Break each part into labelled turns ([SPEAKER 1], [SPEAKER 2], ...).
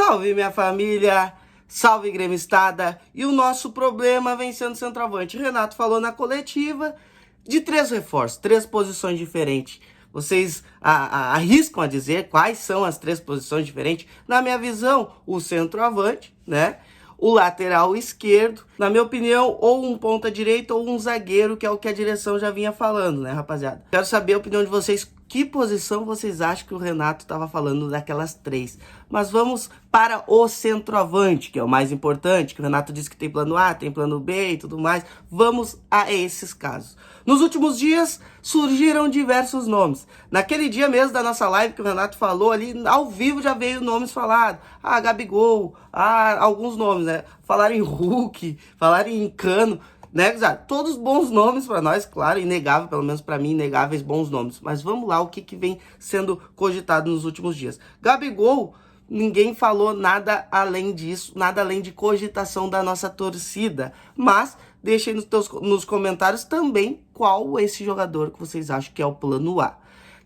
[SPEAKER 1] Salve, minha família! Salve, gremistada! E o nosso problema vem sendo centroavante. Renato falou na coletiva de 3 reforços, 3 posições diferentes. Vocês arriscam a dizer quais são as 3 posições diferentes? Na minha visão, o centroavante, né? O lateral esquerdo, na minha opinião, ou um ponta direita ou um zagueiro, que é o que a direção já vinha falando, né, rapaziada? Quero saber a opinião de vocês, que posição vocês acham que o Renato estava falando daquelas 3. Mas vamos para o centroavante, que é o mais importante, que o Renato disse que tem plano A, tem plano B e tudo mais. Vamos a esses casos. Nos últimos dias, surgiram diversos nomes. Naquele dia mesmo da nossa live que o Renato falou ali, ao vivo já veio nomes falados. Gabigol, alguns nomes, né? Falaram em Hulk, falaram em Cano, né, Guzado? Todos bons nomes para nós, claro, inegável, pelo menos para mim, inegáveis bons nomes. Mas vamos lá, o que vem sendo cogitado nos últimos dias. Gabigol, ninguém falou nada além disso, nada além de cogitação da nossa torcida. Mas deixem nos comentários também qual esse jogador que vocês acham que é o plano A,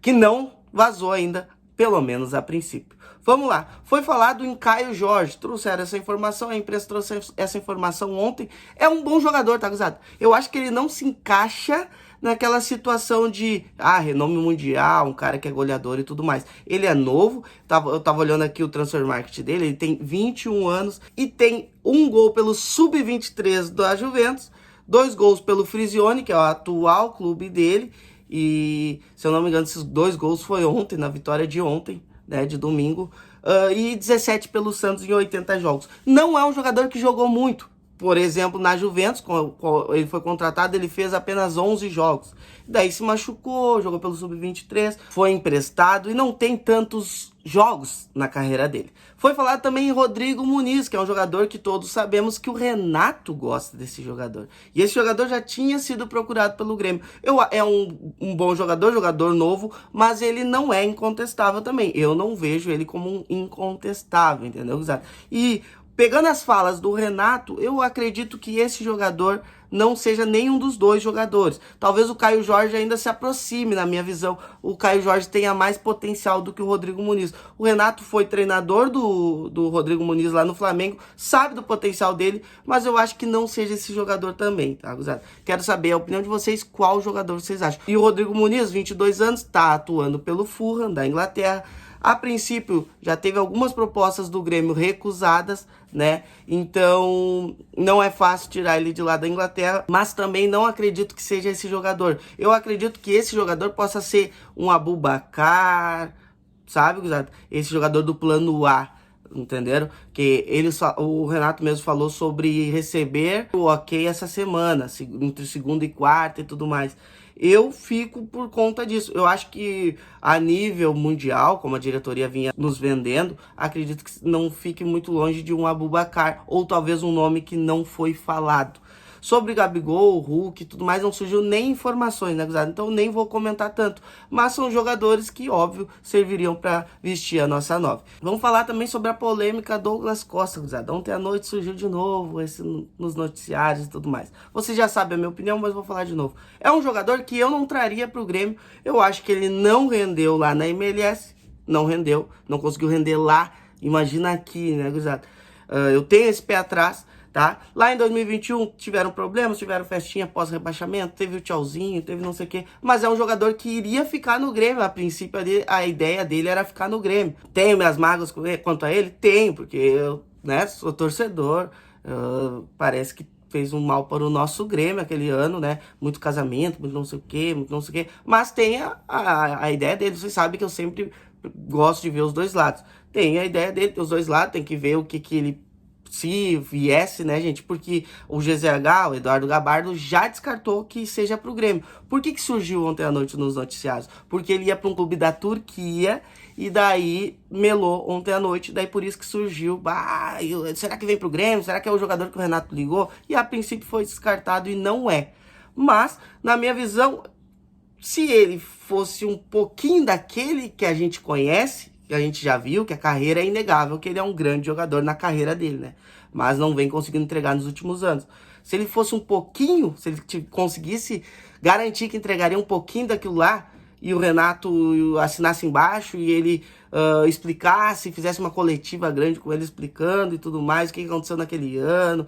[SPEAKER 1] que não vazou ainda, pelo menos a princípio. Vamos lá, foi falado em Caio Jorge, trouxeram essa informação, a imprensa trouxe essa informação ontem. É um bom jogador, tá, Guzado? Eu acho que ele não se encaixa naquela situação de, renome mundial, um cara que é goleador e tudo mais. Ele é novo, eu tava olhando aqui o transfer market dele, ele tem 21 anos e tem 1 gol pelo Sub-23 da Juventus, 2 gols pelo Frisione, que é o atual clube dele, e se eu não me engano, esses 2 gols foi ontem, na vitória de ontem, né, de domingo, e 17 pelo Santos em 80 jogos. Não é um jogador que jogou muito. Por exemplo, na Juventus, quando ele foi contratado, ele fez apenas 11 jogos. Daí se machucou, jogou pelo Sub-23, foi emprestado e não tem tantos jogos na carreira dele. Foi falado também em Rodrigo Muniz, que é um jogador que todos sabemos que o Renato gosta desse jogador. E esse jogador já tinha sido procurado pelo Grêmio. É um bom jogador novo, mas ele não é incontestável também. Eu não vejo ele como um incontestável, entendeu, Guzado? E pegando as falas do Renato, eu acredito que esse jogador não seja nenhum dos 2 jogadores. Talvez o Caio Jorge ainda se aproxime, na minha visão. O Caio Jorge tenha mais potencial do que o Rodrigo Muniz. O Renato foi treinador do Rodrigo Muniz lá no Flamengo, sabe do potencial dele, mas eu acho que não seja esse jogador também, tá, Guzado? Quero saber a opinião de vocês, qual jogador vocês acham. E o Rodrigo Muniz, 22 anos, tá atuando pelo Fulham, da Inglaterra. A princípio, já teve algumas propostas do Grêmio recusadas, né? Então, não é fácil tirar ele de lá da Inglaterra, mas também não acredito que seja esse jogador. Eu acredito que esse jogador possa ser um Aboubakar, sabe, Guzado? Esse jogador do plano A, entenderam? Que o Renato mesmo falou sobre receber o ok essa semana, entre segunda e quarta e tudo mais. Eu fico por conta disso. Eu acho que a nível mundial, como a diretoria vinha nos vendendo, acredito que não fique muito longe de um Aboubakar, ou talvez um nome que não foi falado. Sobre Gabigol, Hulk e tudo mais, não surgiu nem informações, né, Guzado? Então nem vou comentar tanto. Mas são jogadores que, óbvio, serviriam para vestir a nossa 9. Vamos falar também sobre a polêmica Douglas Costa, Guzado. Ontem à noite surgiu de novo nos noticiários e tudo mais. Você já sabe a minha opinião, mas vou falar de novo. É um jogador que eu não traria para o Grêmio. Eu acho que ele não rendeu lá na MLS. Não rendeu. Não conseguiu render lá. Imagina aqui, né, Guzado? Eu tenho esse pé atrás. Tá? Lá em 2021 tiveram problemas, tiveram festinha pós-rebaixamento, teve o tchauzinho, teve não sei o que, mas é um jogador que iria ficar no Grêmio. A princípio a ideia dele era ficar no Grêmio. Tenho minhas mágoas quanto a ele? Tenho, porque eu, né, sou torcedor, parece que fez um mal para o nosso Grêmio aquele ano, né? Muito casamento, muito não sei o que, muito não sei o que, mas tem a ideia dele. Vocês sabem que eu sempre gosto de ver os 2 lados. Tem a ideia dele, tem os 2 lados, tem que ver o que ele, se viesse, né, gente? Porque o GZH, o Eduardo Gabardo, já descartou que seja pro Grêmio. Por que surgiu ontem à noite nos noticiários? Porque ele ia para um clube da Turquia e daí melou ontem à noite. Daí por isso que surgiu, será que vem pro Grêmio? Será que é o jogador que o Renato ligou? E a princípio foi descartado e não é. Mas, na minha visão, se ele fosse um pouquinho daquele que a gente conhece, que a gente já viu, que a carreira é inegável, que ele é um grande jogador na carreira dele, né? Mas não vem conseguindo entregar nos últimos anos. Se ele fosse um pouquinho, se ele conseguisse garantir que entregaria um pouquinho daquilo lá, e o Renato assinasse embaixo e ele explicasse, fizesse uma coletiva grande com ele explicando e tudo mais, o que aconteceu naquele ano,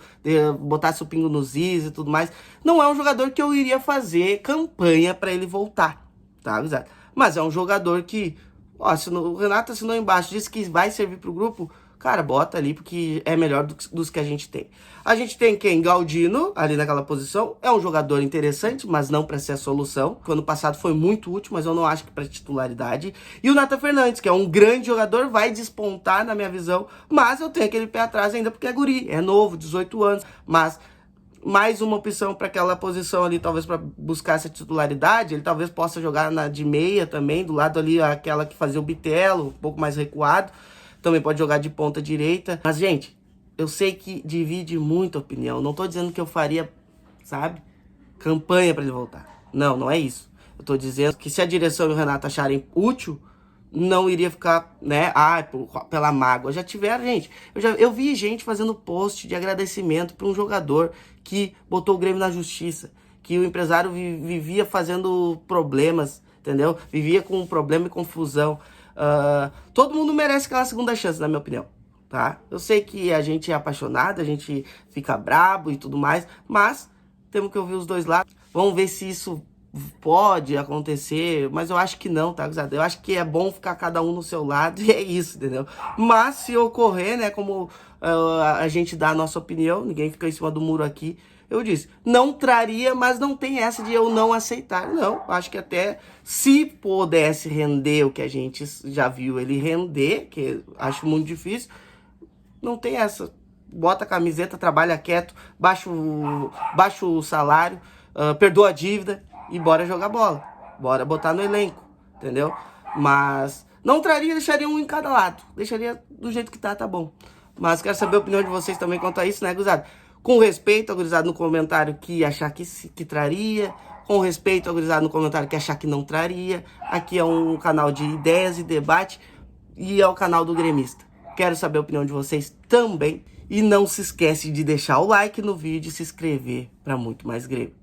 [SPEAKER 1] botasse o pingo nos is e tudo mais. Não é um jogador que eu iria fazer campanha para ele voltar, tá, avisado? Mas é um jogador que, ó, o Renato assinou embaixo, disse que vai servir pro grupo, cara, bota ali porque é melhor dos que a gente tem. A gente tem quem? Galdino, ali naquela posição. É um jogador interessante, mas não para ser a solução. O ano passado foi muito útil, mas eu não acho que para titularidade. E o Nathan Fernandes, que é um grande jogador, vai despontar na minha visão. Mas eu tenho aquele pé atrás ainda porque é guri, é novo, 18 anos. Mas mais uma opção para aquela posição ali, talvez para buscar essa titularidade. Ele talvez possa jogar na de meia também, do lado ali, aquela que fazia o Bitelo, um pouco mais recuado. Também pode jogar de ponta direita. Mas, gente, eu sei que divide muita opinião. Não tô dizendo que eu faria, sabe, campanha para ele voltar. Não, não é isso. Eu tô dizendo que se a direção e o Renato acharem útil, não iria ficar, né, pela mágoa. Já tiveram, gente. Eu vi gente fazendo post de agradecimento para um jogador que botou o Grêmio na justiça. Que o empresário vivia fazendo problemas, entendeu? Vivia com problema e confusão. Todo mundo merece aquela segunda chance, na minha opinião, tá? Eu sei que a gente é apaixonado, a gente fica brabo e tudo mais, mas temos que ouvir os dois lados. Vamos ver se isso pode acontecer, mas eu acho que não, tá, gurizada? Eu acho que é bom ficar cada um no seu lado e é isso, entendeu? Mas se ocorrer, né, como a gente dá a nossa opinião, ninguém fica em cima do muro aqui, eu disse, não traria, mas não tem essa de eu não aceitar. Não, acho que até se pudesse render o que a gente já viu ele render, que acho muito difícil, não tem essa. Bota a camiseta, trabalha quieto, baixa o salário, perdoa a dívida e bora jogar bola. Bora botar no elenco, entendeu? Mas não traria, deixaria um em cada lado. Deixaria do jeito que tá bom. Mas quero saber a opinião de vocês também quanto a isso, né, gurizada? Com respeito ao gurizado no comentário que achar que traria. Com respeito ao gurizado no comentário que achar que não traria. Aqui é um canal de ideias e debate. E é o canal do Gremista. Quero saber a opinião de vocês também. E não se esquece de deixar o like no vídeo e se inscrever para muito mais Grêmio.